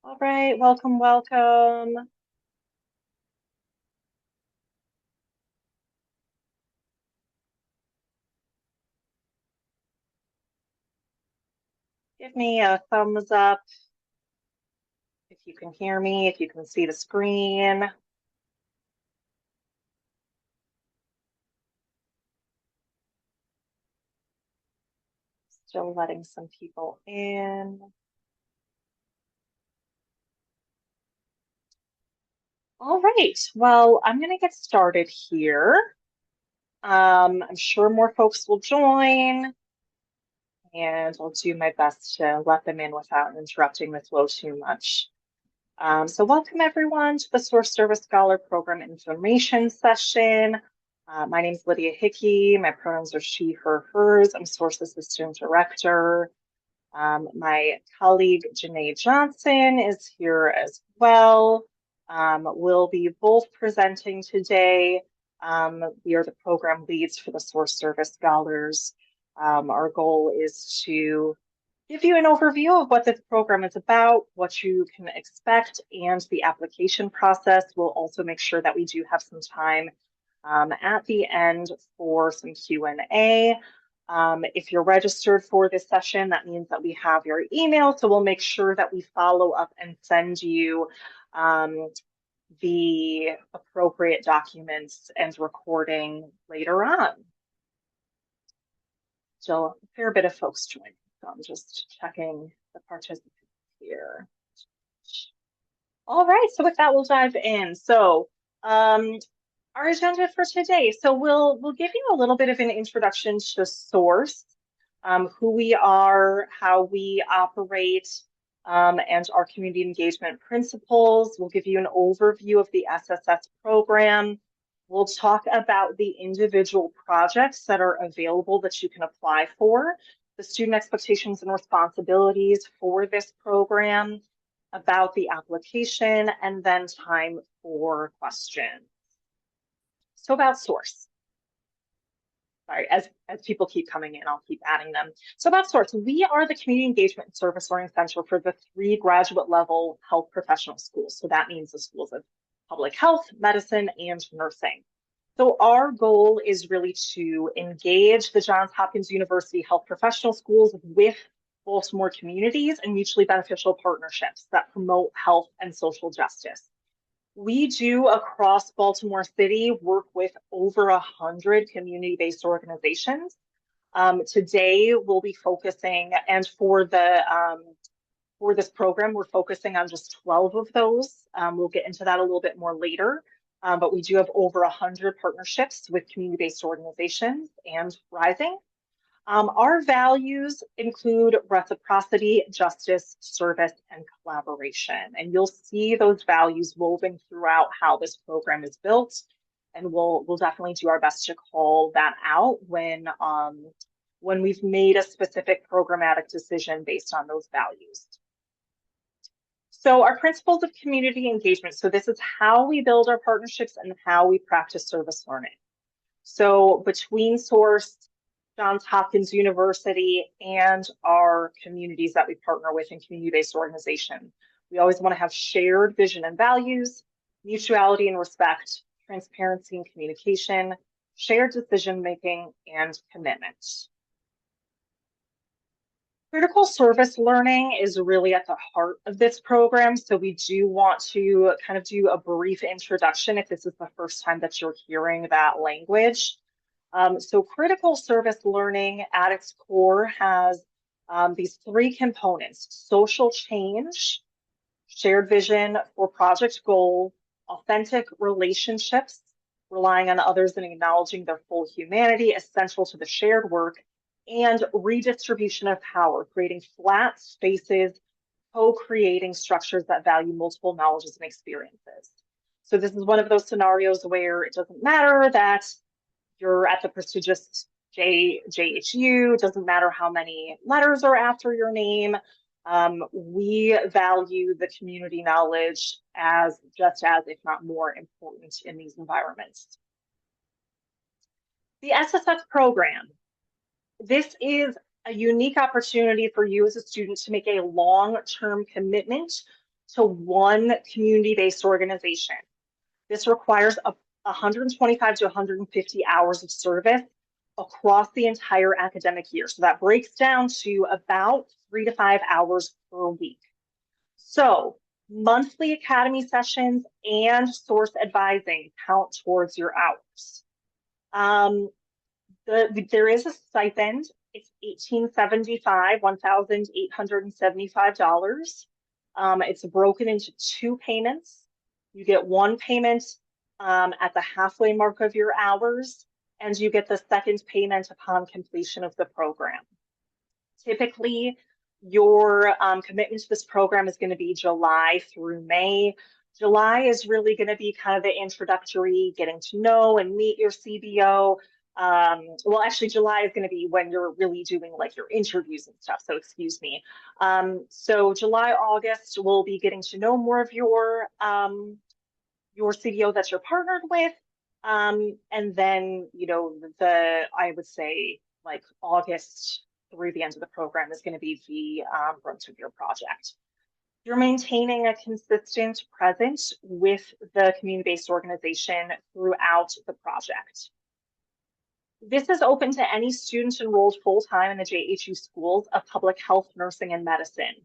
All right, welcome, welcome. Give me a thumbs up if you can hear me, if you can see the screen. Still letting some people in. All right, well, I'm going to get started here. I'm sure more folks will join, and I'll do my best to let them in without interrupting the flow too much. So welcome everyone to the Source Service Scholar Program Information Session. My name is Lydia Hickey. My pronouns are she, her, hers. I'm Source Assistant Director. My colleague Janae Johnson is here as well. We'll be both presenting today. We are the program leads for the Source Service Scholars. Our goal is to give you an overview of what this program is about, what you can expect, and the application process. We'll also make sure that we do have some time at the end for some Q&A. If you're registered for this session, that means that we have your email, so we'll make sure that we follow up and send you the appropriate documents and recording later on. Still a fair bit of folks joining, so I'm just checking the participants here. All right, so with that, we'll dive in. So our agenda for today. So we'll give you a little bit of an introduction to Source, who we are, how we operate, and our community engagement principles. We'll give you an overview of the SSS program. We'll talk about the individual projects that are available that you can apply for, the student expectations and responsibilities for this program, about the application, and then time for questions. So about Source. Sorry, as people keep coming in, I'll keep adding them. So about Source, we are the Community Engagement and Service Learning Center for the 3 graduate level health professional schools. So that means the schools of public health, medicine, and nursing. So our goal is really to engage the Johns Hopkins University health professional schools with Baltimore communities and mutually beneficial partnerships that promote health and social justice. We do across Baltimore City work with over 100 community-based organizations. Today we'll be focusing, and for this program, we're focusing on just 12 of those. We'll get into that a little bit more later, but we do have over 100 partnerships with community-based organizations and rising. Our values include reciprocity, justice, service, and collaboration. And you'll see those values woven throughout how this program is built. And we'll definitely do our best to call that out when we've made a specific programmatic decision based on those values. So our principles of community engagement. So this is how we build our partnerships and how we practice service learning. So between Source, Johns Hopkins University, and our communities that we partner with in community-based organizations, we always want to have shared vision and values, mutuality and respect, transparency and communication, shared decision-making, and commitment. Critical service learning is really at the heart of this program. So we do want to kind of do a brief introduction if this is the first time that you're hearing that language. So critical service learning at its core has these 3 components: social change, shared vision for project goal, authentic relationships, relying on others and acknowledging their full humanity, essential to the shared work, and redistribution of power, creating flat spaces, co-creating structures that value multiple knowledges and experiences. So this is one of those scenarios where it doesn't matter that you're at the prestigious JHU, it doesn't matter how many letters are after your name. We value the community knowledge as just as, if not more important in these environments. The SSS program. This is a unique opportunity for you as a student to make a long-term commitment to one community-based organization. This requires 125 to 150 hours of service across the entire academic year. So that breaks down to about 3 to 5 hours per week. So monthly academy sessions and source advising count towards your hours. There is a stipend. It's $1,875. It's broken into two payments. You get one payment at the halfway mark of your hours, and you get the second payment upon completion of the program. Typically, your commitment to this program is going to be July through May. July is really going to be kind of the introductory, getting to know and meet your CBO. Well, actually, July is going to be when you're really doing like your interviews and stuff. So excuse me. So July, August, we'll be getting to know more of your CBO that you're partnered with. And then, I would say like August through the end of the program is going to be the brunt of your project. You're maintaining a consistent presence with the community-based organization throughout the project. This is open to any student enrolled full-time in the JHU schools of public health, nursing, and medicine.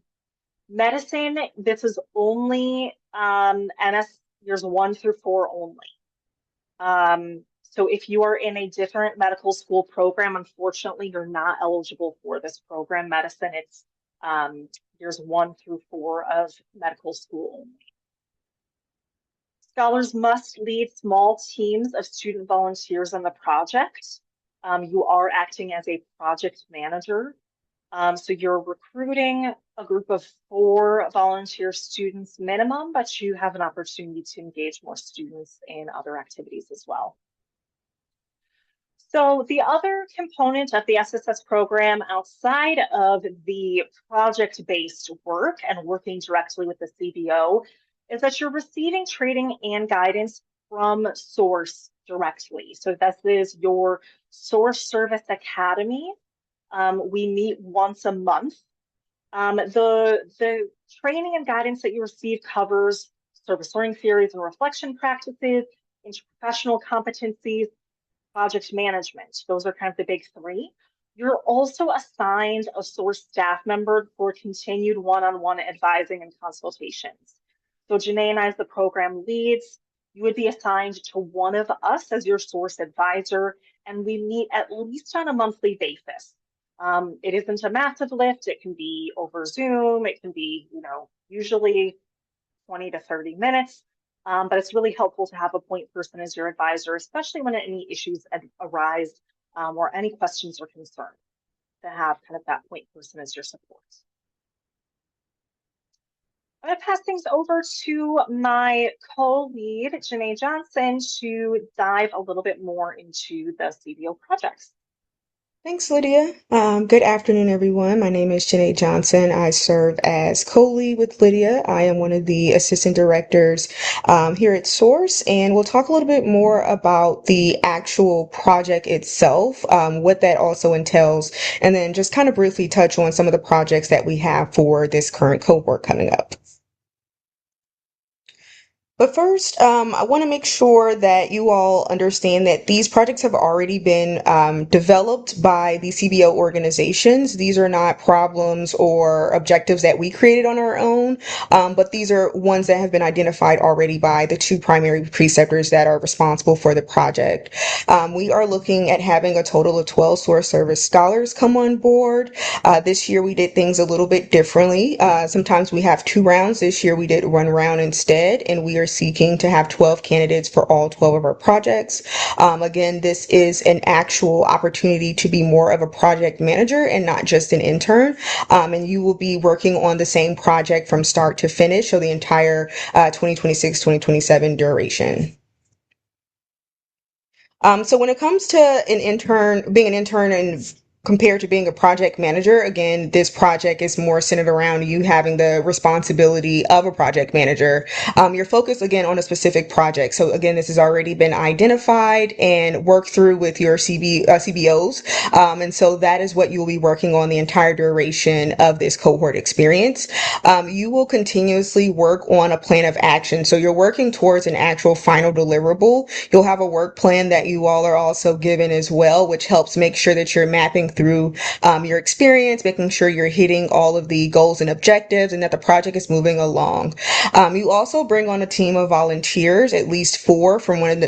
Medicine, this is only NS years 1 through 4 only. So if you are in a different medical school program, unfortunately, you're not eligible for this program. Medicine, it's years 1 through 4 of medical school only. Scholars must lead small teams of student volunteers on the project. You are acting as a project manager. So you're recruiting a group of 4 volunteer students minimum, but you have an opportunity to engage more students in other activities as well. So the other component of the SSS program outside of the project-based work and working directly with the CBO is that you're receiving training and guidance from Source directly. So this is your Source Service Academy. We meet once a month. The training and guidance that you receive covers service learning theories and reflection practices, interprofessional competencies, project management. Those are kind of the big 3. You're also assigned a Source staff member for continued one-on-one advising and consultations. So Janae and I, as the program leads, you would be assigned to one of us as your Source advisor, and we meet at least on a monthly basis. It isn't a massive lift. It can be over Zoom. It can be, usually 20 to 30 minutes. But it's really helpful to have a point person as your advisor, especially when any issues arise or any questions or concerns, to have kind of that point person as your support. I'm going to pass things over to my co-lead, Janae Johnson, to dive a little bit more into the CBO projects. Thanks, Lydia. Good afternoon, everyone. My name is Janae Johnson. I serve as co-lead with Lydia. I am one of the assistant directors here at Source, and we'll talk a little bit more about the actual project itself, what that also entails, and then just kind of briefly touch on some of the projects that we have for this current cohort coming up. But first, I want to make sure that you all understand that these projects have already been developed by the CBO organizations. These are not problems or objectives that we created on our own, but these are ones that have been identified already by the 2 primary preceptors that are responsible for the project. We are looking at having a total of 12 Source Service scholars come on board. This year we did things a little bit differently. Sometimes we have 2 rounds. This year we did 1 round instead, and we are seeking to have 12 candidates for all 12 of our projects. Again, this is an actual opportunity to be more of a project manager and not just an intern. And you will be working on the same project from start to finish, so the entire 2026-2027 duration. So when it comes to being an intern and compared to being a project manager, again, this project is more centered around you having the responsibility of a project manager. You're focused again on a specific project. So again, this has already been identified and worked through with your CBOs. And so that is what you'll be working on the entire duration of this cohort experience. You will continuously work on a plan of action. So you're working towards an actual final deliverable. You'll have a work plan that you all are also given as well, which helps make sure that you're mapping through your experience, making sure you're hitting all of the goals and objectives and that the project is moving along. You also bring on a team of volunteers, at least 4 from one of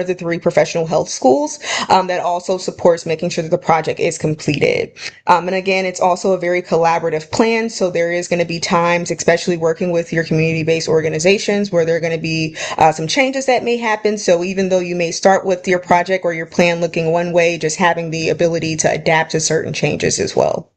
the 3 professional health schools, that also supports making sure that the project is completed. And again, it's also a very collaborative plan. So there is going to be times, especially working with your community-based organizations, where there are going to be some changes that may happen. So even though you may start with your project or your plan looking one way, just having the ability to adapt to certain changes as well.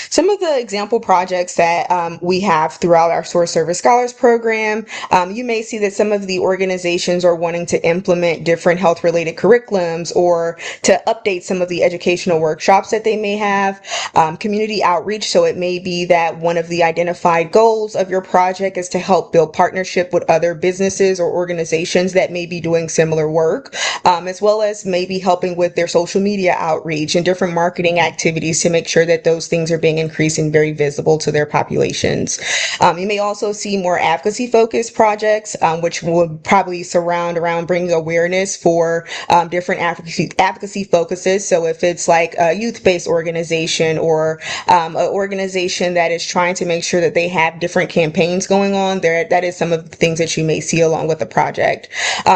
Some of the example projects that we have throughout our Source Service Scholars program, you may see that some of the organizations are wanting to implement different health related curriculums or to update some of the educational workshops that they may have. Community outreach, so it may be that one of the identified goals of your project is to help build partnership with other businesses or organizations that may be doing similar work, as well as maybe helping with their social media outreach and different marketing activities to make sure that those things are being increased and very visible to their populations. You may also see more advocacy focused projects, which will probably surround around bringing awareness for different advocacy focuses. So if it's like a youth-based organization or an organization that is trying to make sure that they have different campaigns going on, that is some of the things that you may see along with the project.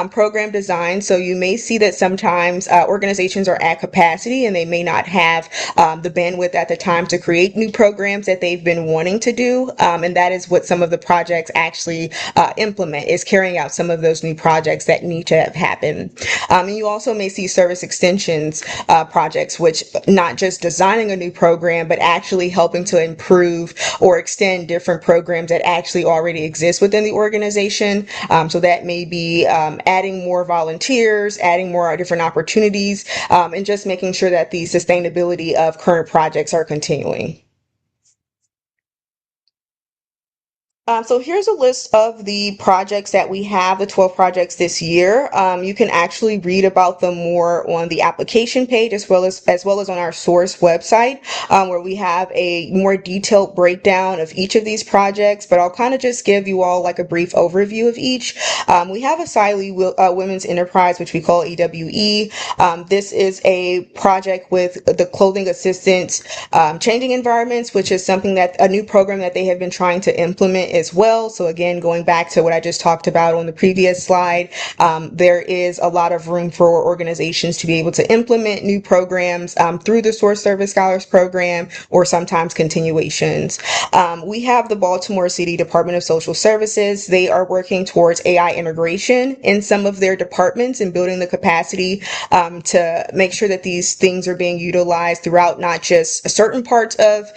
Program design. So you may see that sometimes organizations are at capacity and they may not have the bandwidth at the time to create new programs that they've been wanting to do. And that is what some of the projects actually implement, is carrying out some of those new projects that need to have happened. And you also may see service extensions projects, which not just designing a new program, but actually helping to improve or extend different programs that actually already exist within the organization. So that may be adding more volunteers, adding more different opportunities, and just making sure that the sustainability of current projects are continuing. So here's a list of the projects that we have, the 12 projects this year. You can actually read about them more on the application page as well as on our source website, where we have a more detailed breakdown of each of these projects. But I'll kind of just give you all like a brief overview of each. We have Asili Women's Enterprise, which we call EWE. This is a project with the clothing assistants changing environments, which is something that a new program that they have been trying to implement as well. So again, going back to what I just talked about on the previous slide, there is a lot of room for organizations to be able to implement new programs through the Source Service Scholars program or sometimes continuations. We have the Baltimore City Department of Social Services. They are working towards AI integration in some of their departments and building the capacity to make sure that these things are being utilized throughout not just certain parts of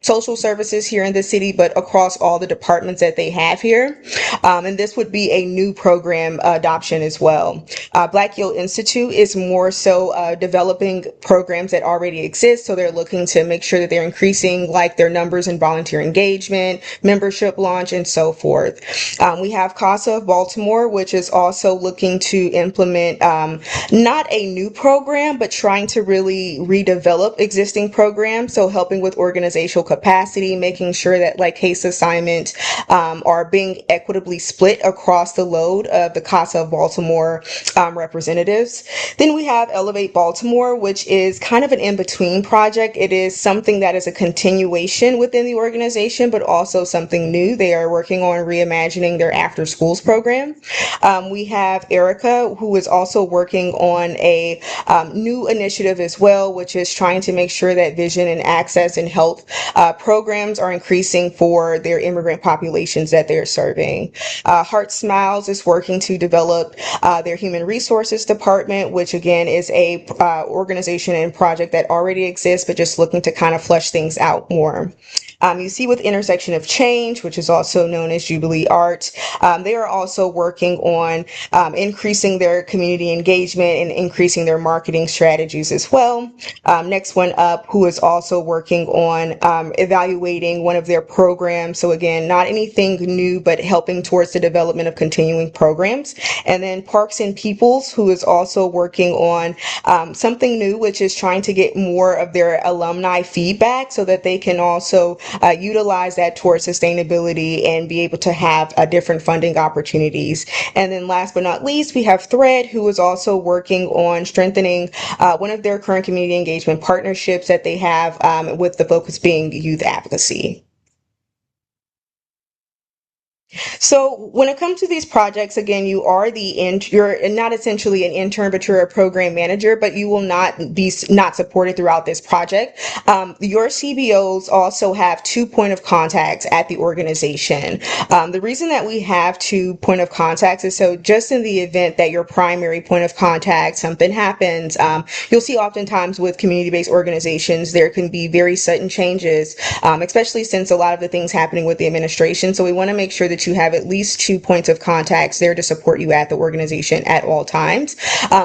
social services here in the city, but across all the departments that they have here. And this would be a new program adoption as well. Black Yield Institute is more so developing programs that already exist. So they're looking to make sure that they're increasing like their numbers in volunteer engagement, membership launch, and so forth. We have CASA of Baltimore, which is also looking to implement not a new program, but trying to really redevelop existing programs. So helping with organizational capacity, making sure that like case assignments are being equitably split across the load of the CASA of Baltimore representatives. Then we have Elevate Baltimore, which is kind of an in-between project. It is something that is a continuation within the organization, but also something new. They are working on reimagining their after schools program. We have Erica, who is also working on a new initiative as well, which is trying to make sure that vision and access and health programs are increasing for their immigrant populations that they're serving. Heart Smiles is working to develop their human resources department, which again is a organization and project that already exists, but just looking to kind of flesh things out more. You see with Intersection of Change, which is also known as Jubilee Arts, they are also working on increasing their community engagement and increasing their marketing strategies as well. Next one up, who is also working on evaluating one of their programs. So again, not anything new, but helping towards the development of continuing programs. And then Parks and Peoples, who is also working on something new, which is trying to get more of their alumni feedback so that they can also utilize that towards sustainability and be able to have different funding opportunities. And then last but not least, we have Thread, who is also working on strengthening one of their current community engagement partnerships that they have with the focus being youth advocacy. So when it comes to these projects, again, you're not essentially an intern, but you're a program manager, but you will not supported throughout this project. Your CBOs also have two point of contacts at the organization. The reason that we have two point of contacts is so just in the event that your primary point of contact, something happens, you'll see oftentimes with community-based organizations, there can be very sudden changes, especially since a lot of the things happening with the administration. So we want to make sure that you have at least two points of contacts there to support you at the organization at all times.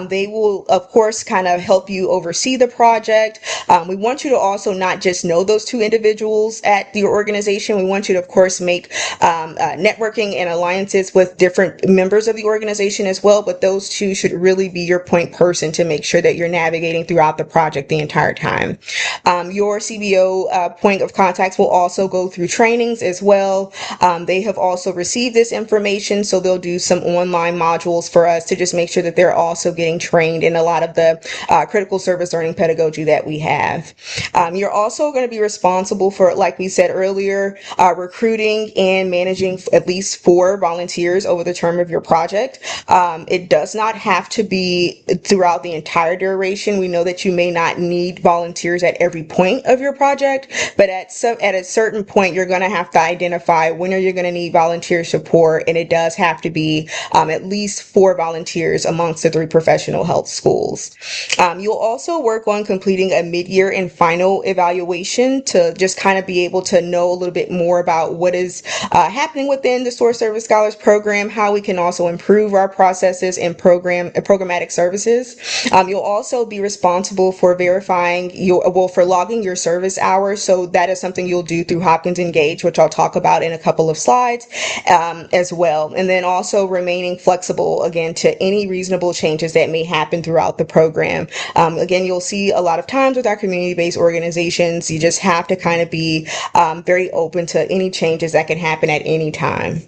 They will, of course, kind of help you oversee the project. We want you to also not just know those two individuals at your organization. We want you to, of course, make networking and alliances with different members of the organization as well, but those two should really be your point person to make sure that you're navigating throughout the project the entire time. Your CBO point of contacts will also go through trainings as well. They have also received this information, so they'll do some online modules for us to just make sure that they're also getting trained in a lot of the critical service learning pedagogy that we have. You're also going to be responsible for, like we said earlier, recruiting and managing at least 4 volunteers over the term of your project. It does not have to be throughout the entire duration. We know that you may not need volunteers at every point of your project, but at a certain point, you're going to have to identify when are you going to need volunteer support, and it does have to be at least 4 volunteers amongst the 3 professional health schools. You'll also work on completing a mid-year and final evaluation to just kind of be able to know a little bit more about what is happening within the Source Service Scholars program, how we can also improve our processes and programmatic services. You'll also be responsible for verifying for logging your service hours. So that is something you'll do through Hopkins Engage, which I'll talk about in a couple of slides as well. And then also remaining flexible, again, to any reasonable changes that may happen throughout the program. Again, you'll see a lot of times with our community-based organizations, you just have to kind of be very open to any changes that can happen at any time.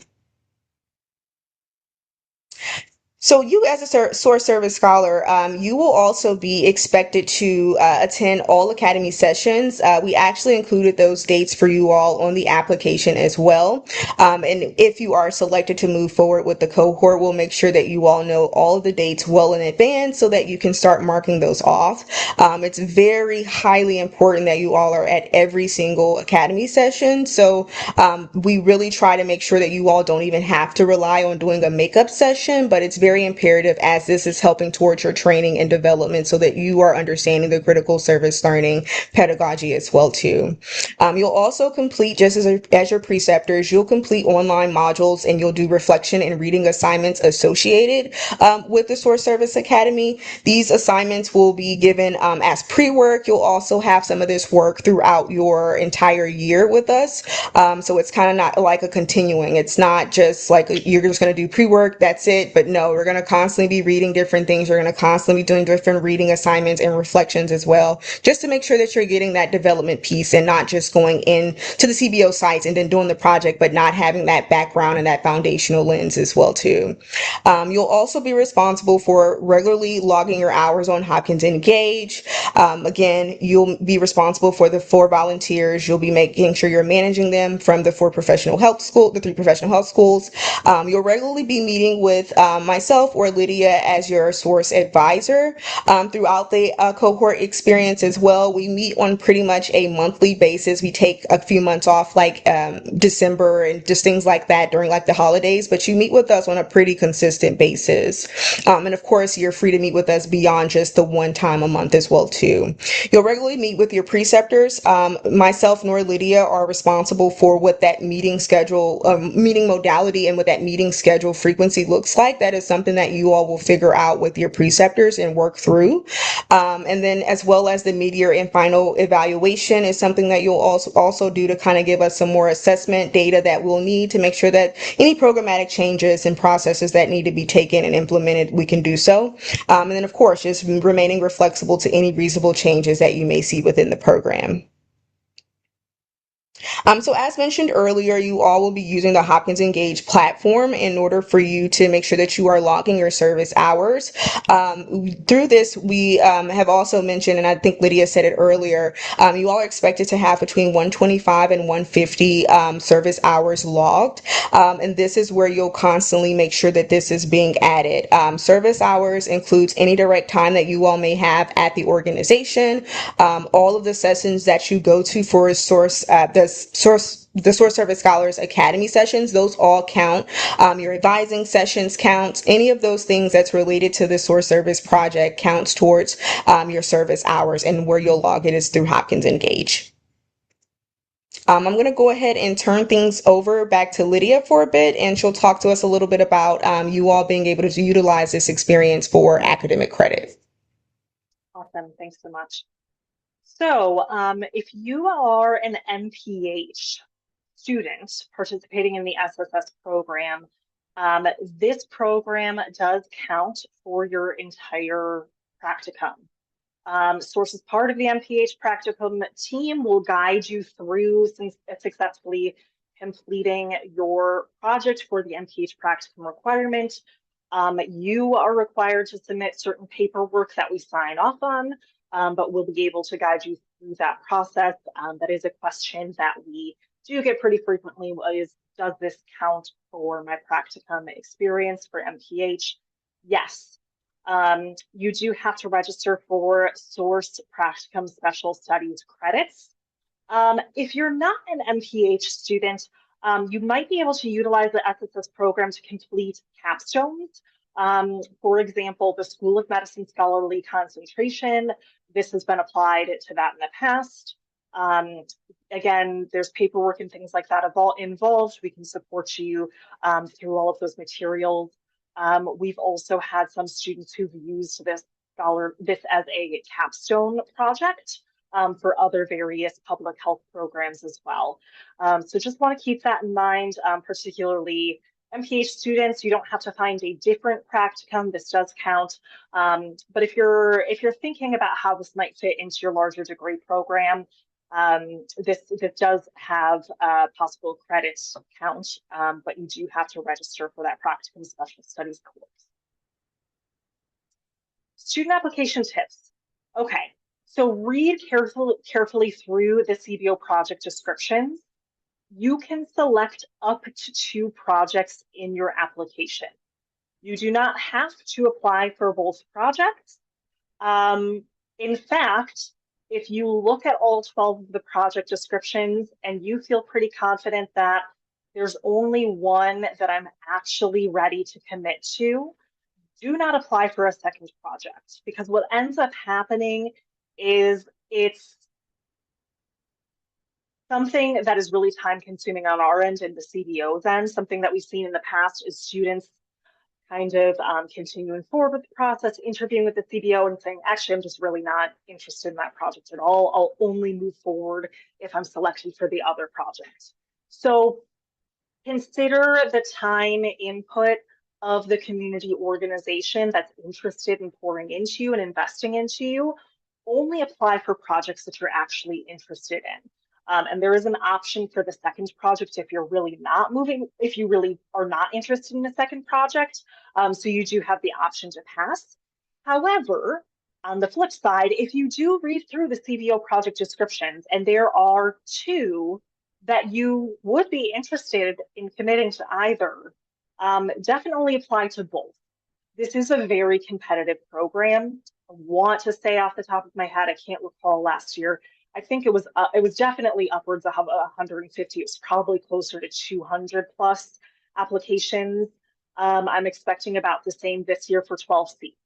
So you as a Source Service Scholar, you will also be expected to attend all Academy sessions. We actually included those dates for you all on the application as well. And if you are selected to move forward with the cohort, we'll make sure that you all know all of the dates well in advance so that you can start marking those off. It's very highly important that you all are at every single Academy session. So we really try to make sure that you all don't even have to rely on doing a makeup session, but it's very imperative as this is helping towards your training and development so that you are understanding the critical service learning pedagogy as well too. You'll also complete, just as your preceptors, you'll complete online modules and you'll do reflection and reading assignments associated with the Source Service Academy. These assignments will be given as pre-work. You'll also have some of this work throughout your entire year with us. So it's kind of not like a continuing. It's not just like you're just going to do pre-work, that's it. But no, we're going to constantly be reading different things. You're going to constantly be doing different reading assignments and reflections as well, just to make sure that you're getting that development piece and not just going in to the CBO sites and then doing the project, but not having that background and that foundational lens as well too. You'll also be responsible for regularly logging your hours on Hopkins Engage. Again, you'll be responsible for the 4 volunteers. You'll be making sure you're managing them from the 3 professional health schools. You'll regularly be meeting with myself myself or Lydia as your source advisor. Throughout the cohort experience as well, we meet on pretty much a monthly basis. We take a few months off, like December and just things like that during like the holidays, but you meet with us on a pretty consistent basis. And of course, you're free to meet with us beyond just the one time a month as well too. You'll regularly meet with your preceptors. Myself nor Lydia are responsible for what that meeting schedule, meeting modality and what that meeting schedule frequency looks like. That is something that you all will figure out with your preceptors and work through. And then as well as the mid-year and final evaluation is something that you'll also do to kind of give us some more assessment data that we'll need to make sure that any programmatic changes and processes that need to be taken and implemented, we can do so. And then of course, just remaining flexible to any reasonable changes that you may see within the program. So as mentioned earlier, you all will be using the Hopkins Engage platform in order for you to make sure that you are logging your service hours. Through this, we have also mentioned, and I think Lydia said it earlier, you all are expected to have between 125 and 150 service hours logged. And this is where you'll constantly make sure that this is being added. Service hours includes any direct time that you all may have at the organization, all of the sessions that you go to for a source, the Source Service Scholars Academy sessions, those all count. Your advising sessions count. Any of those things that's related to the Source Service project counts towards your service hours, and where you'll log it is through Hopkins Engage. I'm going to go ahead and turn things over back to Lydia for a bit, and she'll talk to us a little bit about you all being able to utilize this experience for academic credit. Awesome. Thanks so much. So if you are an MPH student participating in the SSS program, this program does count for your entire practicum. Source as part of the MPH practicum team will guide you through successfully completing your project for the MPH practicum requirement. You are required to submit certain paperwork that we sign off on, but we'll be able to guide you through that process. That is a question that we do get pretty frequently, is does this count for my practicum experience for MPH? Yes. You do have to register for Source Practicum Special Studies credits. If you're not an MPH student, you might be able to utilize the SSS program to complete capstones. For example, the School of Medicine Scholarly Concentration. This has been applied to that in the past. Again, there's paperwork and things like that involved. We can support you through all of those materials. We've also had some students who've used this as a capstone project for other various public health programs as well. So just want to keep that in mind, particularly MPH students. You don't have to find a different practicum. This does count. But if you're thinking about how this might fit into your larger degree program, this does have a possible credits count, but you do have to register for that practicum special studies course. Student application tips. Okay, so read carefully through the CBO project descriptions. You can select up to 2 projects in your application. You do not have to apply for both projects. In fact, if you look at all 12 of the project descriptions and you feel pretty confident that there's only one that I'm actually ready to commit to, do not apply for a second project, because what ends up happening is it's something that is really time consuming on our end and the CBO's end. Something that we've seen in the past is students kind of continuing forward with the process, interviewing with the CBO and saying, actually, I'm just really not interested in that project at all. I'll only move forward if I'm selected for the other project. So consider the time input of the community organization that's interested in pouring into you and investing into you. Only apply for projects that you're actually interested in. And there is an option for the second project if you're really not moving, if you really are not interested in a second project. So you do have the option to pass. However, on the flip side, if you do read through the CBO project descriptions and there are 2 that you would be interested in committing to either, definitely apply to both. This is a very competitive program. I want to say off the top of my head, I can't recall last year. I think it was definitely upwards of 150. It was probably closer to 200 plus applications. I'm expecting about the same this year for 12 seats.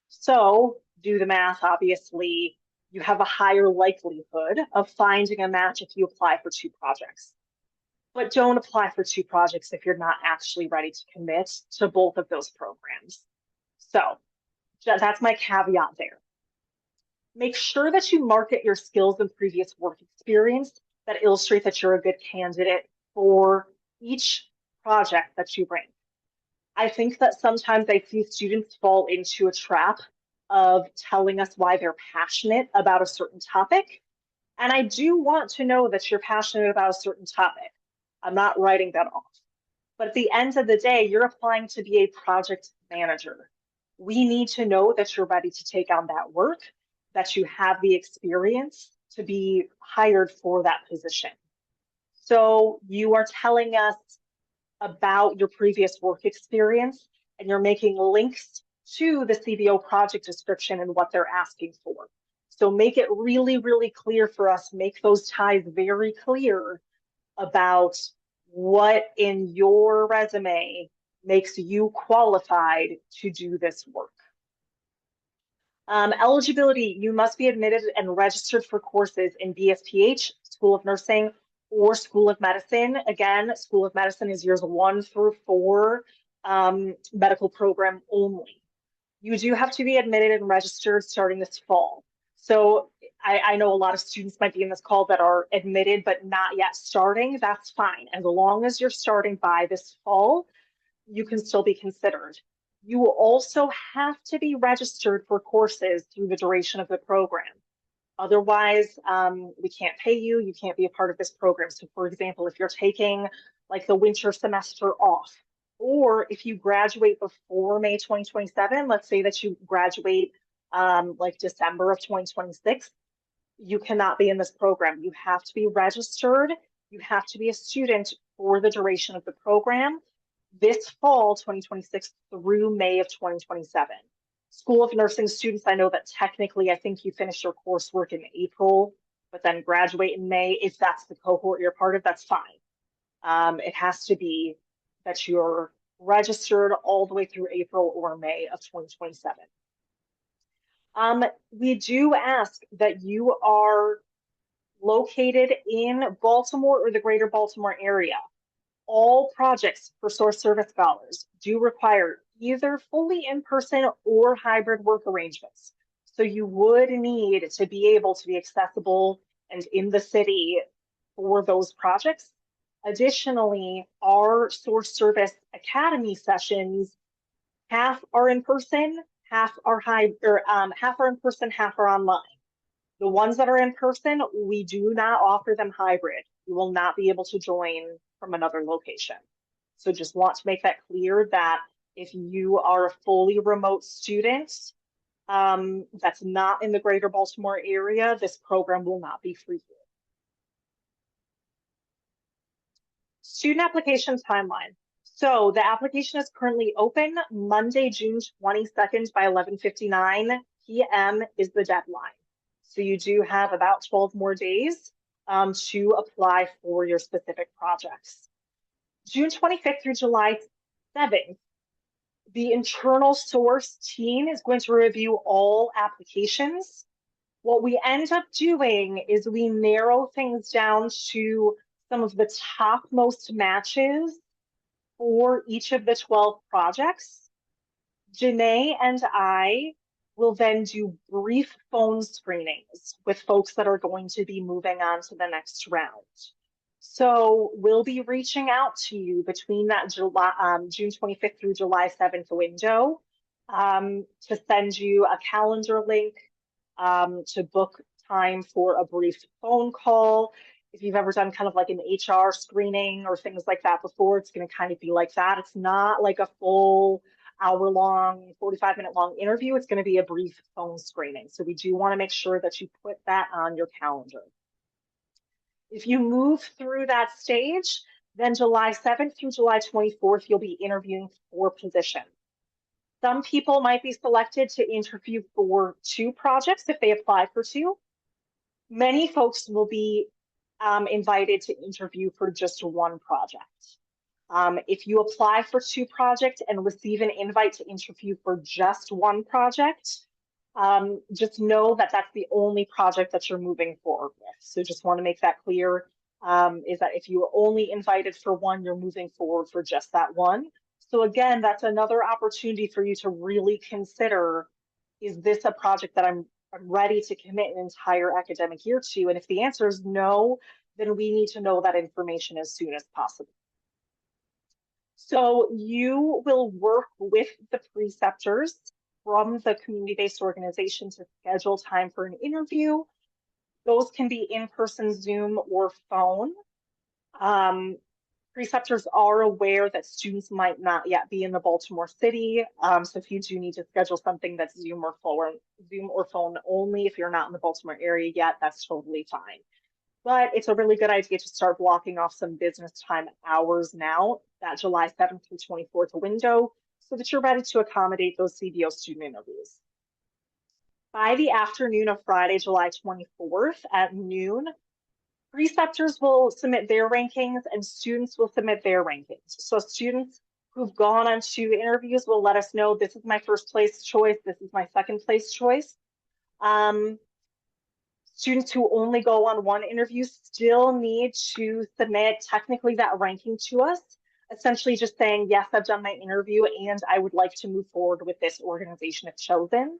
So do the math. Obviously, you have a higher likelihood of finding a match if you apply for two projects. But don't apply for two projects if you're not actually ready to commit to both of those programs. So that's my caveat there. Make sure that you market your skills and previous work experience that illustrate that you're a good candidate for each project that you bring. I think that sometimes I see students fall into a trap of telling us why they're passionate about a certain topic. And I do want to know that you're passionate about a certain topic. I'm not writing that off. But at the end of the day, you're applying to be a project manager. We need to know that you're ready to take on that work, that you have the experience to be hired for that position. So you are telling us about your previous work experience, and you're making links to the CBO project description and what they're asking for. So make it really, really clear for us, make those ties very clear about what in your resume makes you qualified to do this work. Eligibility, you must be admitted and registered for courses in BSPH, School of Nursing, or School of Medicine. Again, School of Medicine is years 1 through 4, medical program only. You do have to be admitted and registered starting this fall. So I know a lot of students might be in this call that are admitted but not yet starting. That's fine. As long as you're starting by this fall, you can still be considered. You will also have to be registered for courses through the duration of the program. Otherwise, we can't pay you. You can't be a part of this program. So for example, if you're taking like the winter semester off, or if you graduate before May 2027, let's say that you graduate like December of 2026, you cannot be in this program. You have to be registered. You have to be a student for the duration of the program this fall 2026 through May of 2027. School of Nursing students, I know that technically I think you finish your coursework in April, but then graduate in May. If that's the cohort you're part of, that's fine. It has to be that you're registered all the way through April or May of 2027. We do ask that you are located in Baltimore or the greater Baltimore area. All projects for Source Service Scholars do require either fully in-person or hybrid work arrangements. So you would need to be able to be accessible and in the city for those projects. Additionally, our Source Service Academy sessions, half are in person, half are half are in person, half are online. The ones that are in person, we do not offer them hybrid. You will not be able to join from another location. So just want to make that clear that if you are a fully remote student that's not in the greater Baltimore area, this program will not be for you. Student application timeline. So the application is currently open. Monday, June 22nd by 11:59 p.m. is the deadline. So you do have about 12 more days to apply for your specific projects. June 25th through July 7th, the internal source team is going to review all applications. What we end up doing is we narrow things down to some of the top most matches for each of the 12 projects. Janae and I will then do brief phone screenings with folks that are going to be moving on to the next round. So we'll be reaching out to you between that June 25th through July 7th window to send you a calendar link to book time for a brief phone call. If you've ever done kind of like an HR screening or things like that before, it's going to kind of be like that. It's not like a full hour-long, 45-minute long interview. It's going to be a brief phone screening. So we do want to make sure that you put that on your calendar. If you move through that stage, then July 7th through July 24th, you'll be interviewing for positions. Some people might be selected to interview for 2 projects if they apply for 2. Many folks will be invited to interview for just 1 project. If you apply for 2 projects and receive an invite to interview for just 1 project, just know that that's the only project that you're moving forward with. So just want to make that clear, is that if you are only invited for 1, you're moving forward for just that 1. So again, that's another opportunity for you to really consider, is this a project that I'm ready to commit an entire academic year to? And if the answer is no, then we need to know that information as soon as possible. So you will work with the preceptors from the community-based organization to schedule time for an interview. Those can be in-person, Zoom, or phone. Preceptors are aware that students might not yet be in the Baltimore City. So if you do need to schedule something that's Zoom or phone only, if you're not in the Baltimore area yet, that's totally fine. But it's a really good idea to start blocking off some business time hours now, that July 7th through 24th window, so that you're ready to accommodate those CBO student interviews. By the afternoon of Friday, July 24th at noon, preceptors will submit their rankings and students will submit their rankings. So students who've gone on to interviews will let us know, this is my first place choice, this is my second place choice. Students who only go on 1 interview still need to submit technically that ranking to us, essentially just saying, yes, I've done my interview and I would like to move forward with this organization if chosen.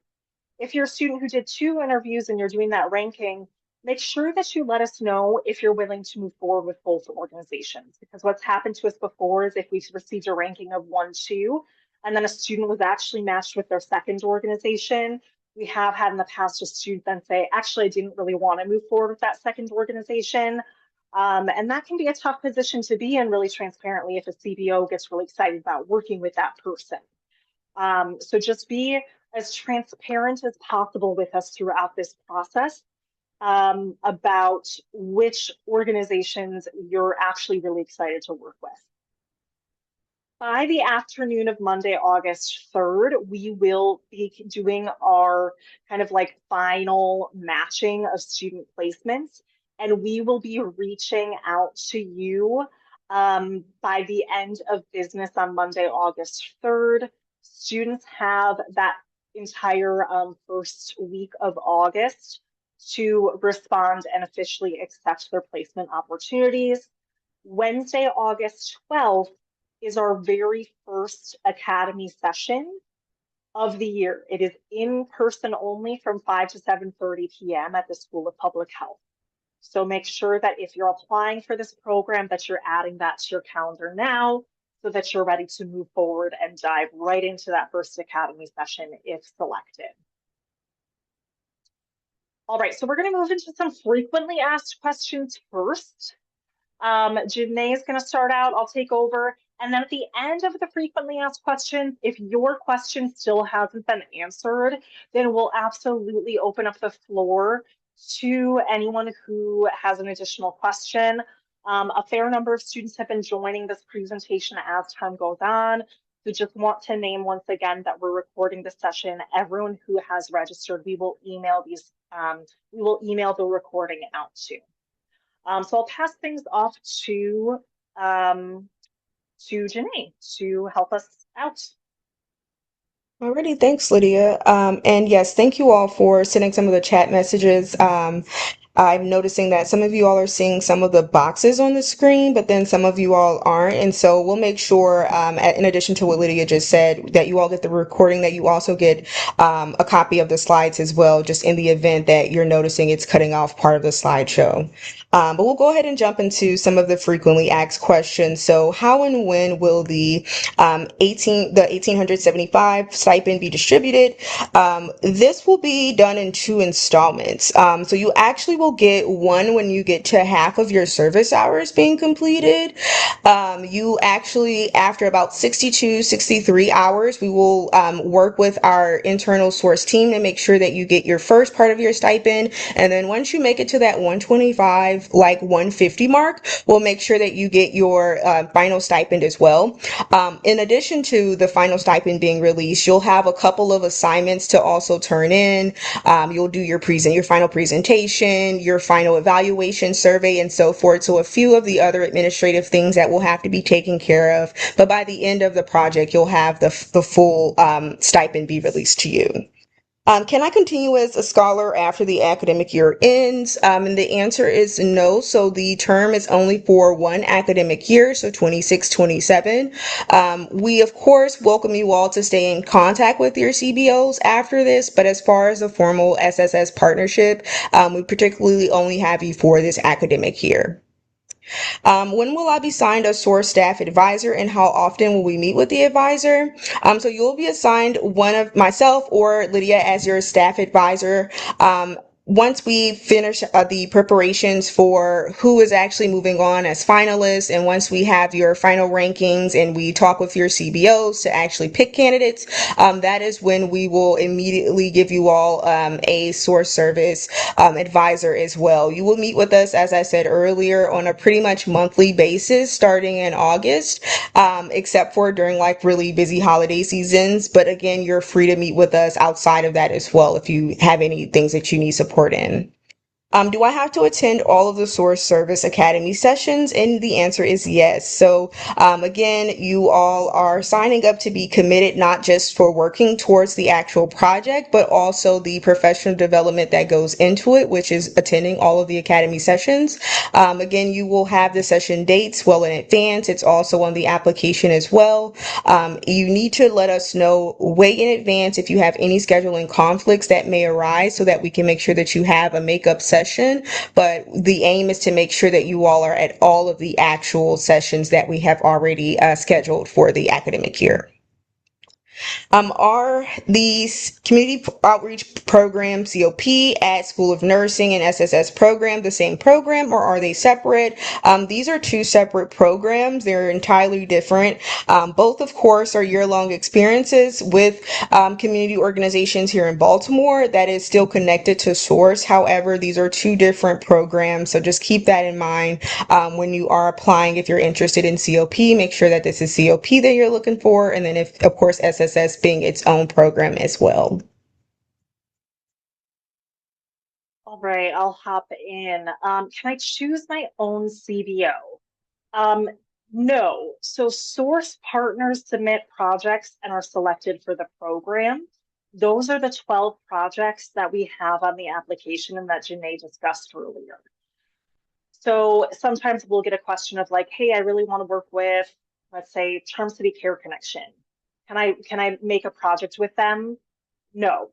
If you're a student who did 2 interviews and you're doing that ranking, make sure that you let us know if you're willing to move forward with both organizations. Because what's happened to us before is if we've received a ranking of 1, 2, and then a student was actually matched with their second organization, we have had in the past a student then say, actually, I didn't really want to move forward with that second organization. And that can be a tough position to be in, really transparently, if a CBO gets really excited about working with that person. So just be as transparent as possible with us throughout this process, about which organizations you're actually really excited to work with. By the afternoon of Monday, August 3rd, we will be doing our kind of like final matching of student placements, and we will be reaching out to you by the end of business on Monday, August 3rd. Students have that entire first week of August to respond and officially accept their placement opportunities. Wednesday, August 12th is our very first academy session of the year. It is in person only from 5 to 7:30 p.m. at the School of Public Health. So make sure that if you're applying for this program, that you're adding that to your calendar now, so that you're ready to move forward and dive right into that first academy session if selected. All right, so we're going to move into some frequently asked questions first. Janae is going to start out. I'll take over. And then at the end of the frequently asked questions, if your question still hasn't been answered, then we'll absolutely open up the floor to anyone who has an additional question. A fair number of students have been joining this presentation as time goes on. So just want to name once again that we're recording the session. Everyone who has registered, we will email the recording out to. So I'll pass things off to Janae to help us out. Alrighty, thanks, Lydia. And yes, thank you all for sending some of the chat messages. I'm noticing that some of you all are seeing some of the boxes on the screen, but then some of you all aren't. And so we'll make sure, in addition to what Lydia just said, that you all get the recording, that you also get a copy of the slides as well, just in the event that you're noticing it's cutting off part of the slideshow. But we'll go ahead and jump into some of the frequently asked questions. So how and when will the 1,875 stipend be distributed? This will be done in 2 installments. So you actually will will get one when you get to half of your service hours being completed. You actually, after about 62, 63 hours, we will work with our internal source team to make sure that you get your first part of your stipend. And then once you make it to that 125, like 150 mark, we'll make sure that you get your final stipend as well. In addition to the final stipend being released, you'll have a couple of assignments to also turn in. You'll do your final presentation, your final evaluation survey, and so forth. So a few of the other administrative things that will have to be taken care of. But by the end of the project, you'll have the full stipend be released to you. Can I continue as a scholar after the academic year ends? And the answer is no. So the term is only for one academic year, so 26-27. We, of course, welcome you all to stay in contact with your CBOs after this, but as far as a formal SSS partnership, we particularly only have you for this academic year. When will I be signed a source staff advisor and how often will we meet with the advisor? So you'll be assigned one of myself or Lydia as your staff advisor. Once we finish the preparations for who is actually moving on as finalists, and once we have your final rankings and we talk with your CBOs to actually pick candidates, that is when we will immediately give you all a source service advisor as well. You will meet with us, as I said earlier, on a pretty much monthly basis starting in August, except for during like really busy holiday seasons. But again, you're free to meet with us outside of that as well if you have any things that you need support in. Do I have to attend all of the Source Service Academy sessions? And the answer is yes. So again, you all are signing up to be committed not just for working towards the actual project, but also the professional development that goes into it, which is attending all of the Academy sessions. Again, you will have the session dates well in advance. It's also on the application as well. You need to let us know way in advance if you have any scheduling conflicts that may arise so that we can make sure that you have a makeup session. But the aim is to make sure that you all are at all of the actual sessions that we have already scheduled for the academic year. Are these community outreach program COP at School of Nursing and SSS program the same program, or are they separate? These are two separate programs. They're entirely different. Both, of course, are year-long experiences with community organizations here in Baltimore that is still connected to Source. However, these are two different programs, so just keep that in mind when you are applying. If you're interested in COP, make sure that this is COP that you're looking for, and then if, of course, SSS being its own program as well. All right, I'll hop in. Can I choose my own CBO? No. So source partners submit projects and are selected for the program. Those are the 12 projects that we have on the application and that Janae discussed earlier. So sometimes we'll get a question of like, hey, I really want to work with, let's say, Charm City Care Connection. Can I make a project with them? No.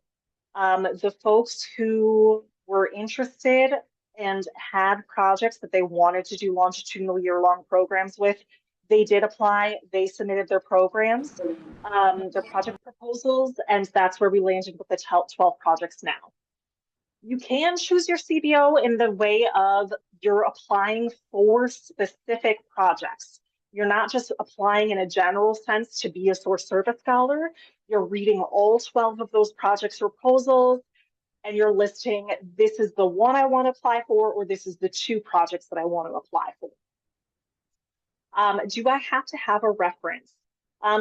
The folks who were interested and had projects that they wanted to do longitudinal year-long programs with, they did apply. They submitted their programs, their project proposals, and that's where we landed with the 12 projects now. You can choose your CBO in the way of you're applying for specific projects. You're not just applying in a general sense to be a source service scholar. You're reading all 12 of those projects proposals and you're listing, this is the one I want to apply for, or this is the two projects that I want to apply for. Do I have to have a reference?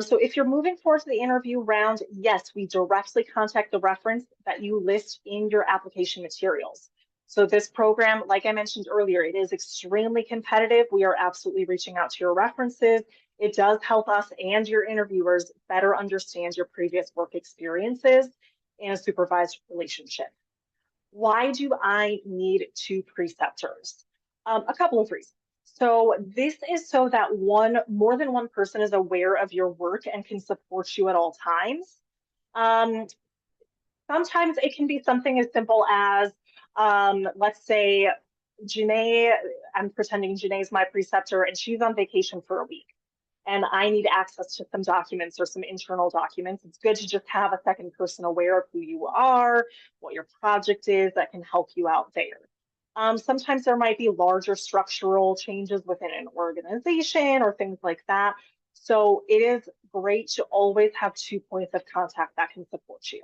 So if you're moving forward to the interview round, yes, we directly contact the reference that you list in your application materials. So this program, like I mentioned earlier, it is extremely competitive. We are absolutely reaching out to your references. It does help us and your interviewers better understand your previous work experiences in a supervised relationship. Why do I need two preceptors? A couple of reasons. So this is so that more than one person is aware of your work and can support you at all times. Sometimes it can be something as simple as, let's say, Janae, I'm pretending Janae's my preceptor and she's on vacation for a week and I need access to some documents or some internal documents. It's good to just have a second person aware of who you are, what your project is that can help you out there. Sometimes there might be larger structural changes within an organization or things like that. So it is great to always have two points of contact that can support you.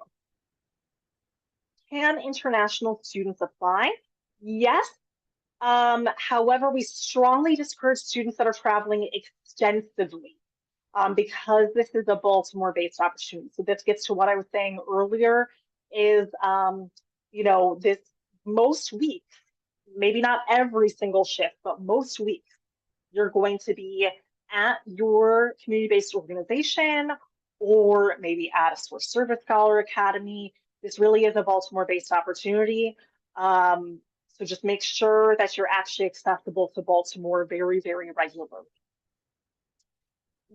Can international students apply? Yes. However, we strongly discourage students that are traveling extensively because this is a Baltimore-based opportunity. So this gets to what I was saying earlier is, this most weeks, maybe not every single shift, but most weeks, you're going to be at your community-based organization or maybe at a Source Service Scholar Academy. This really is a Baltimore-based opportunity. So just make sure that you're actually accessible to Baltimore very, very regularly.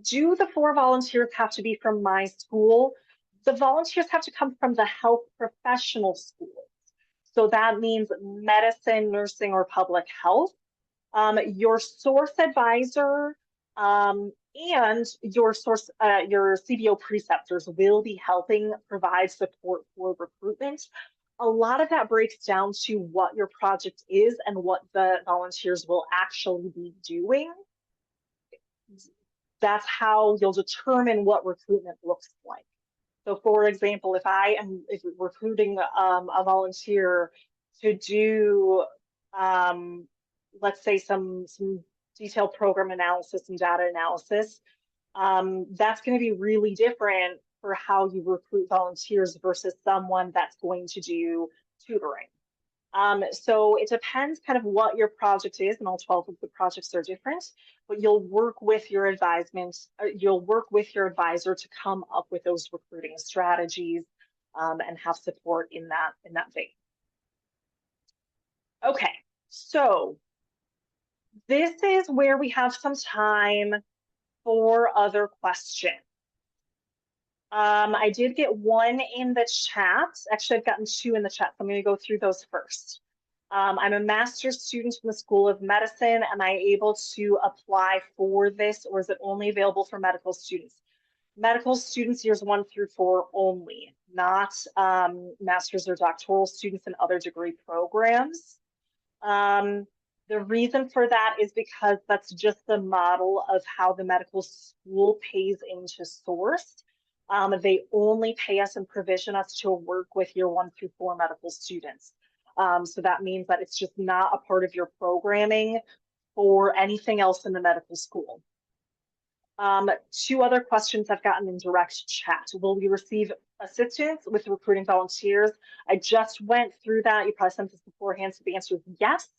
Do the 4 volunteers have to be from my school? The volunteers have to come from the health professional school. So that means medicine, nursing, or public health. Your source advisor and your CBO preceptors will be helping provide support for recruitment. A lot of that breaks down to what your project is and what the volunteers will actually be doing. That's how you'll determine what recruitment looks like. So, for example, if recruiting a volunteer to do, um, let's say, some detailed program analysis and data analysis, that's going to be really different for how you recruit volunteers versus someone that's going to do tutoring. So it depends kind of what your project is, and all 12 of the projects are different, but you'll work with your you'll work with your advisor to come up with those recruiting strategies and have support in that vein. Okay, so this is where we have some time for other questions. I did get one in the chat. Actually, I've gotten 2 in the chat, so I'm going to go through those first. I'm a master's student in the School of Medicine. Am I able to apply for this, or is it only available for medical students? Medical students years 1 through 4 only, not master's or doctoral students in other degree programs. The reason for that is because that's just the model of how the medical school pays into Source. They only pay us and provision us to work with year 1 through 4 medical students. So that means that it's just not a part of your programming for anything else in the medical school. 2 other questions I've gotten in direct chat. Will we receive assistance with recruiting volunteers? I just went through that. You probably sent this beforehand, so the answer is yes.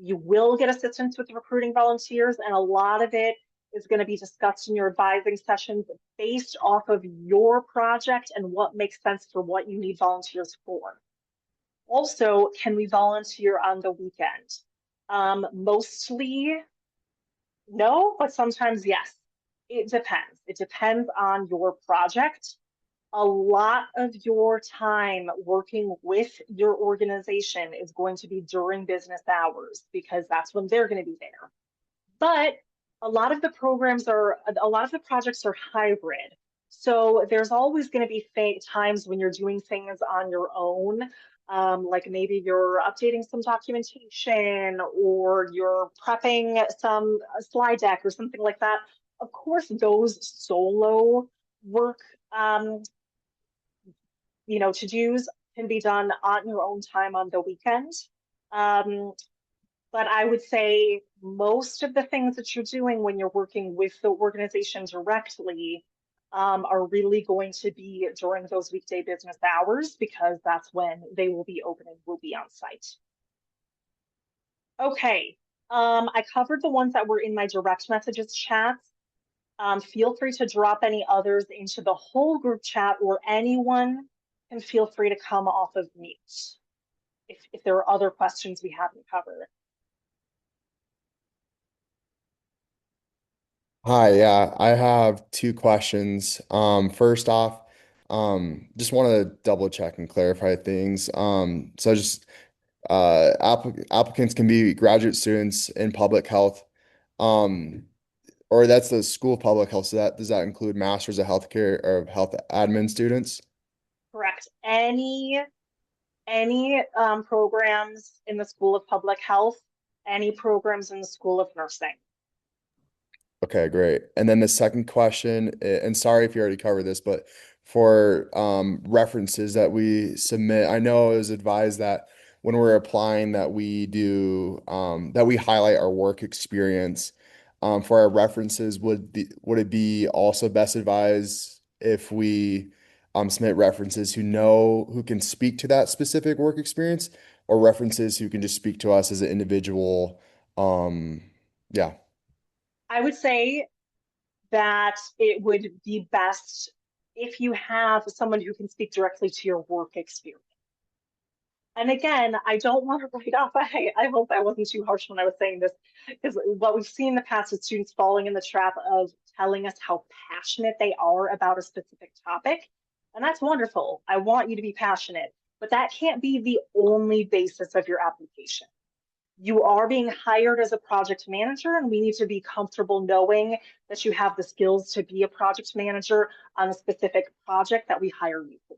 You will get assistance with recruiting volunteers, and a lot of it is going to be discussed in your advising sessions based off of your project and what makes sense for what you need volunteers for. Also, can we volunteer on the weekend? Mostly no, but sometimes yes. It depends. It depends on your project. A lot of your time working with your organization is going to be during business hours because that's when they're going to be there. But a lot of the projects are hybrid. So there's always going to be times when you're doing things on your own, like maybe you're updating some documentation or you're prepping some slide deck or something like that. Of course, those solo work, to-dos can be done on your own time on the weekend. But I would say most of the things that you're doing when you're working with the organization directly are really going to be during those weekday business hours because that's when they will be open and will be on site. Okay, I covered the ones that were in my direct messages chat. Feel free to drop any others into the whole group chat, or anyone can feel free to come off of mute if there are other questions we haven't covered. Hi, yeah, I have 2 questions. First off, just want to double check and clarify things. So just applicants can be graduate students in public health, um, or that's the School of Public Health. So that does that include Masters of Healthcare or Health Admin students? Correct. Any any programs in the School of Public Health, any programs in the School of Nursing. Okay, great. And then the second question, and sorry if you already covered this, but for references that we submit, I know it was advised that when we're applying that we do that we highlight our work experience for our references. Would it be also best advised if we submit references who can speak to that specific work experience, or references who can just speak to us as an individual? Yeah. I would say that it would be best if you have someone who can speak directly to your work experience. And again, I don't want to write off. I hope I wasn't too harsh when I was saying this, because what we've seen in the past is students falling in the trap of telling us how passionate they are about a specific topic. And that's wonderful. I want you to be passionate, but that can't be the only basis of your application. You are being hired as a project manager, and we need to be comfortable knowing that you have the skills to be a project manager on a specific project that we hire you for.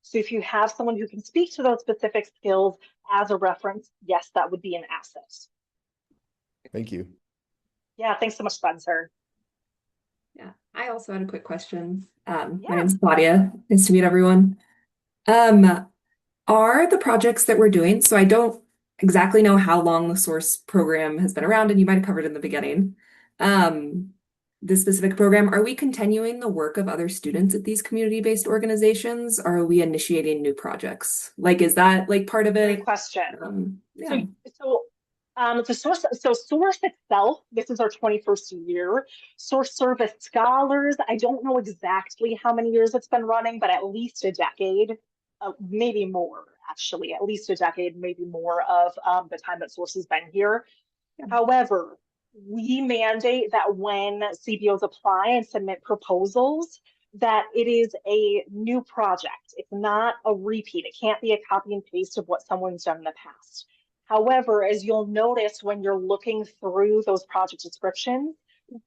So if you have someone who can speak to those specific skills as a reference, yes, that would be an asset. Thank you. Yeah, thanks so much, Spencer. Yeah, I also had a quick question. My Yeah. name's Claudia. Nice to meet everyone. Are the projects that we're doing, so I don't exactly know how long the source program has been around, and you might have covered in the beginning. This specific program, are we continuing the work of other students at these community-based organizations, or are we initiating new projects? Like, is that like part of it? Great question. Yeah. The source itself, this is our 21st year. Source Service Scholars, I don't know exactly how many years it's been running, but at least a decade, maybe more, actually, at least a decade, maybe more of the time that Source has been here. Yeah. However, we mandate that when CBOs apply and submit proposals, that it is a new project. It's not a repeat. It can't be a copy and paste of what someone's done in the past. However, as you'll notice when you're looking through those project descriptions,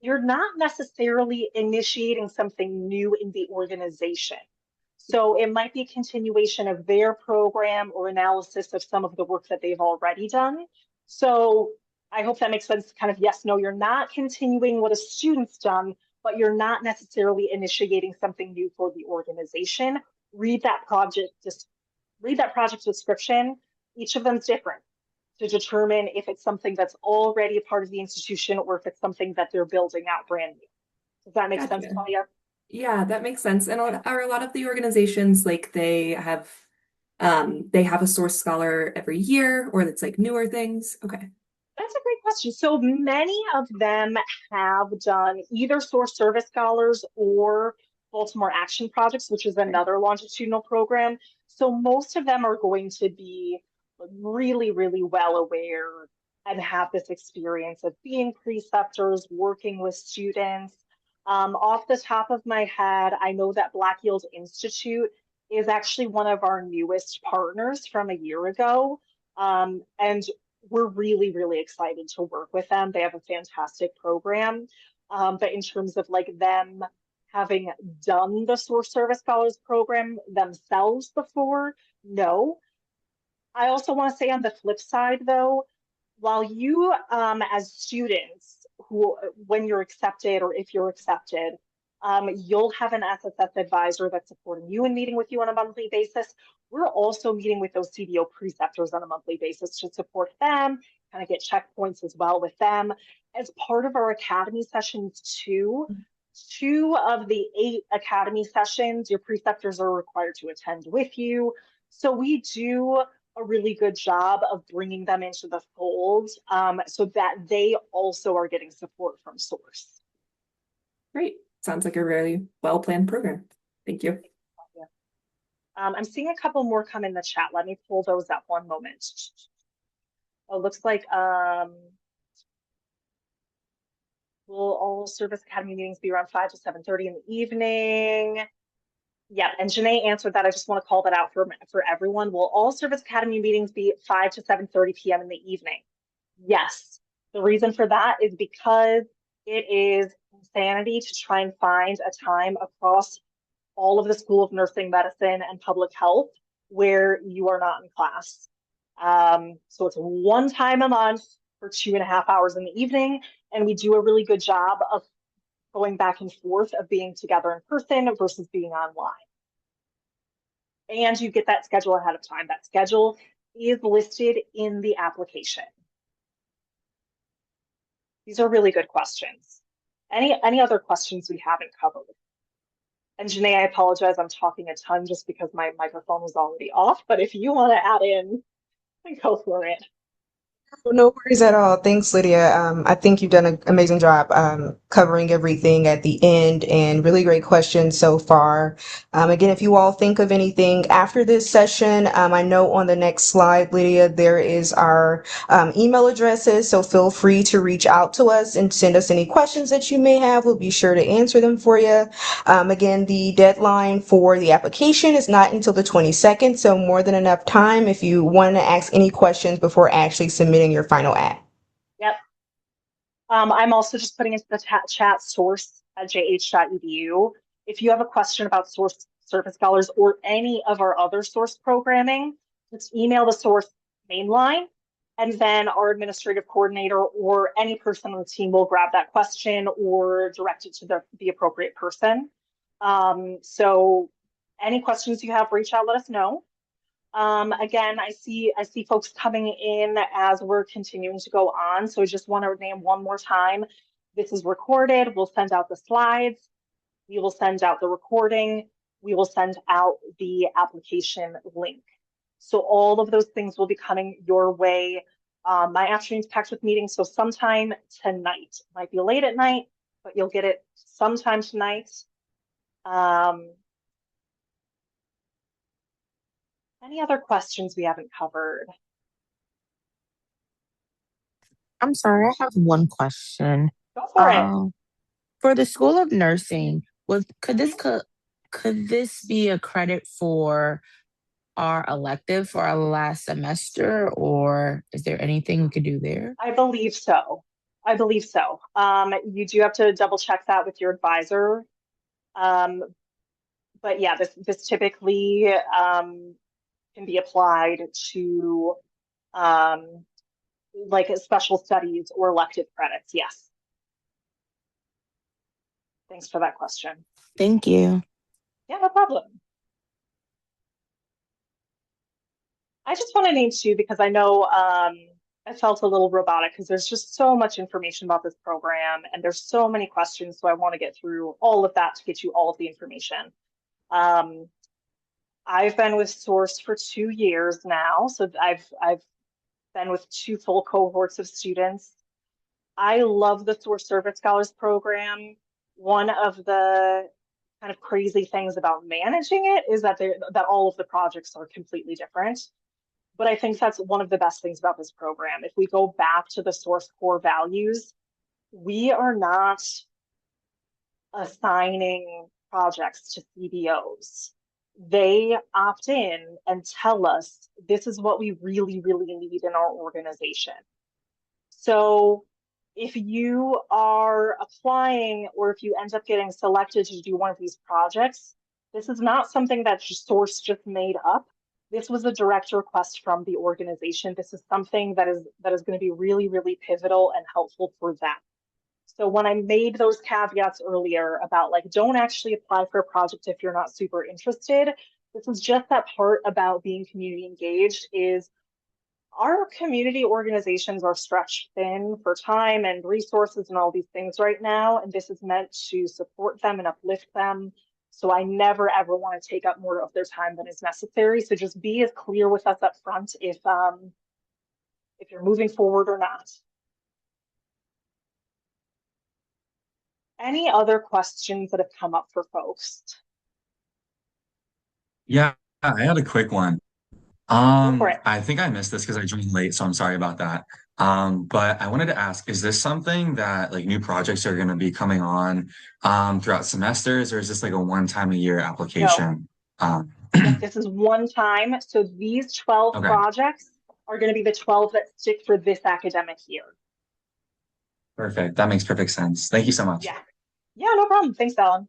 you're not necessarily initiating something new in the organization. So it might be a continuation of their program or analysis of some of the work that they've already done. So I hope that makes sense. Kind of yes, no, you're not continuing what a student's done, but you're not necessarily initiating something new for the organization. Read that project description. Each of them's different to determine if it's something that's already a part of the institution or if it's something that they're building out brand new. Does that make sense, Gotcha. Claudia? Yeah, that makes sense. And are a lot of the organizations like they have a source scholar every year, or it's like newer things? Okay. That's a great question. So many of them have done either Source Service Scholars or Baltimore Action Projects, which is another longitudinal program. So most of them are going to be really, really well aware and have this experience of being preceptors, working with students. Off the top of my head, I know that Black Yield Institute is actually one of our newest partners from a year ago. And we're really, really excited to work with them. They have a fantastic program. But in terms of like them having done the Source Service Scholars program themselves before, no. I also want to say on the flip side, though, while you as students when you're accepted or if you're accepted, you'll have an SSS advisor that's supporting you and meeting with you on a monthly basis. We're also meeting with those CBO preceptors on a monthly basis to support them, kind of get checkpoints as well with them. As part of our academy sessions too, 2 of the 8 academy sessions, your preceptors are required to attend with you. So we do a really good job of bringing them into the fold so that they also are getting support from Source. Great. Sounds like a really well-planned program. Thank you. I'm seeing a couple more come in the chat. Let me pull those up one moment. Oh, looks like will all Service Academy meetings be around 5 to 7:30 in the evening? Yeah, and Janae answered that. I just want to call that out for everyone. Will all Service Academy meetings be 5 to 7:30 p.m. in the evening? Yes. The reason for that is because it is insanity to try and find a time across all of the School of Nursing, Medicine, and Public Health where you are not in class. So it's one time a month for 2.5 hours in the evening, and we do a really good job of going back and forth of being together in person versus being online. And you get that schedule ahead of time. That schedule is listed in the application. These are really good questions. Any other questions we haven't covered? And Janae, I apologize, I'm talking a ton just because my microphone was already off, but if you want to add in, go for it. No worries at all. Thanks, Lydia. I think you've done an amazing job covering everything at the end and really great questions so far. Again, if you all think of anything after this session, I know on the next slide, Lydia, there is our email addresses, so feel free to reach out to us and send us any questions that you may have. We'll be sure to answer them for you. Again, the deadline for the application is not until the 22nd, so more than enough time if you want to ask any questions before actually submitting your final ad. Yep. I'm also just putting into the chat source at jh.edu. If you have a question about source service scholars or any of our other source programming, just email the source main line, and then our administrative coordinator or any person on the team will grab that question or direct it to the appropriate person. So any questions you have, reach out, let us know. Again, I see folks coming in as we're continuing to go on. So I just want to name one more time. This is recorded. We'll send out the slides. We will send out the recording. We will send out the application link. So all of those things will be coming your way. My afternoon's packed with meetings, so sometime tonight. Might be late at night, but you'll get it sometime tonight. Any other questions we haven't covered? I'm sorry, I have one question. Go for it. For the School of Nursing, could this be a credit for our elective for our last semester, or is there anything we could do there? I believe so. You do have to double check that with your advisor. But yeah, this typically can be applied to like special studies or elective credits. Yes. Thanks for that question. Thank you. Yeah, no problem. I just want to name two because I know I felt a little robotic because there's just so much information about this program and there's so many questions. So I want to get through all of that to get you all of the information. I've been with Source for 2 years now, so I've been with 2 full cohorts of students. I love the Source Service Scholars Program. One of the kind of crazy things about managing it is that all of the projects are completely different. But I think that's one of the best things about this program. If we go back to the Source core values, we are not assigning projects to CBOs. They opt in and tell us this is what we really, really need in our organization. So if you are applying or if you end up getting selected to do one of these projects, this is not something that Source just made up. This was a direct request from the organization. This is something that is going to be really, really pivotal and helpful for them. So when I made those caveats earlier about like, don't actually apply for a project if you're not super interested, this is just that part about being community engaged is our community organizations are stretched thin for time and resources and all these things right now. And this is meant to support them and uplift them. So I never, ever want to take up more of their time than is necessary. So just be as clear with us up front if you're moving forward or not. Any other questions that have come up for folks? Yeah, I had a quick one. Go for it. I think I missed this because I joined late, so I'm sorry about that. But I wanted to ask, is this something that like new projects are going to be coming on throughout semesters, or is this like a one-time a year application? No. This is one time. So these 12 projects are going to be the 12 that stick for this academic year. Perfect. That makes perfect sense. Thank you so much. Yeah, no problem. Thanks, Ellen.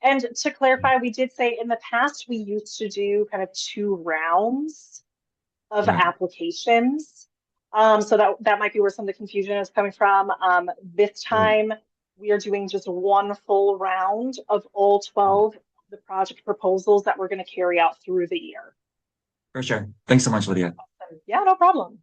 And to clarify, we did say in the past we used to do kind of 2 rounds of Yeah. applications. So that might be where some of the confusion is coming from. This time we are doing just 1 full round of all 12 of the project proposals that we're going to carry out through the year. For sure. Thanks so much, Lydia. Yeah, no problem.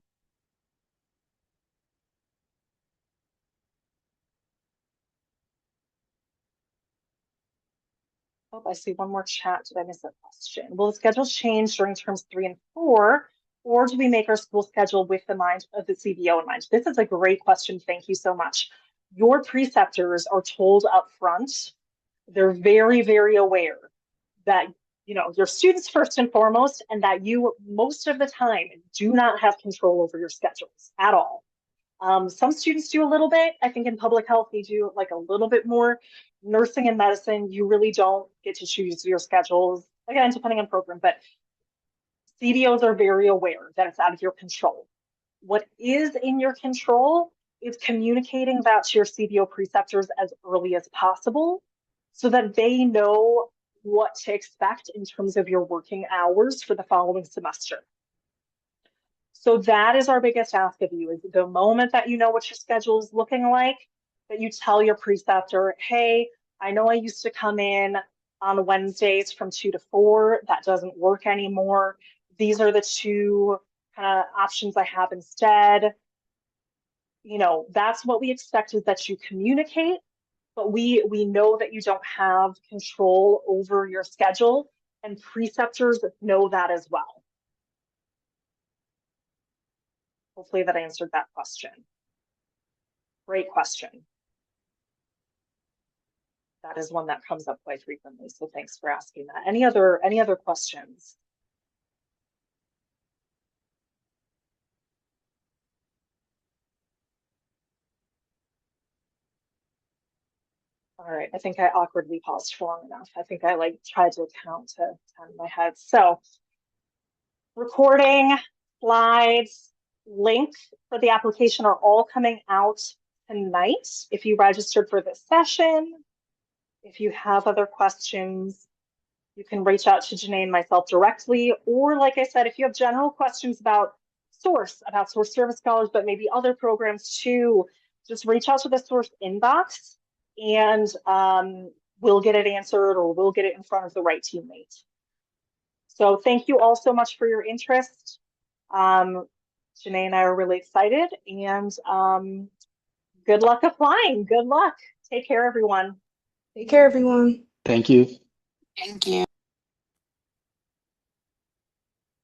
Oh, I see one more chat. Did I miss a question? Will the schedule change during terms 3 and 4, or do we make our school schedule with the mind of the CBO in mind? This is a great question. Thank you so much. Your preceptors are told up front. They're very, very aware that your students first and foremost, and that you most of the time do not have control over your schedules at all. Some students do a little bit. I think in public health, they do like a little bit more. Nursing and medicine, you really don't get to choose your schedules, again, depending on program, but CBOs are very aware that it's out of your control. What is in your control is communicating that to your CBO preceptors as early as possible so that they know what to expect in terms of your working hours for the following semester. So that is our biggest ask of you, is the moment that you know what your schedule is looking like, that you tell your preceptor, hey, I know I used to come in on Wednesdays from 2 to 4. That doesn't work anymore. These are the 2 kind of options I have instead. That's what we expect, is that you communicate, but we know that you don't have control over your schedule, and preceptors know that as well. Hopefully that answered that question. Great question. That is one that comes up quite frequently, so thanks for asking that. Any other questions? All right, I think I awkwardly paused for long enough. I think I tried to count to 10 in my head. So recording, slides, links for the application are all coming out tonight. If you registered for this session, if you have other questions, you can reach out to Janae and myself directly, or like I said, if you have general questions about Source Service Scholars, but maybe other programs too, just reach out to the Source inbox, and we'll get it answered, or we'll get it in front of the right teammate. So thank you all so much for your interest. Janae and I are really excited, and good luck applying. Good luck. Take care, everyone. Take care, everyone. Thank you. Thank you.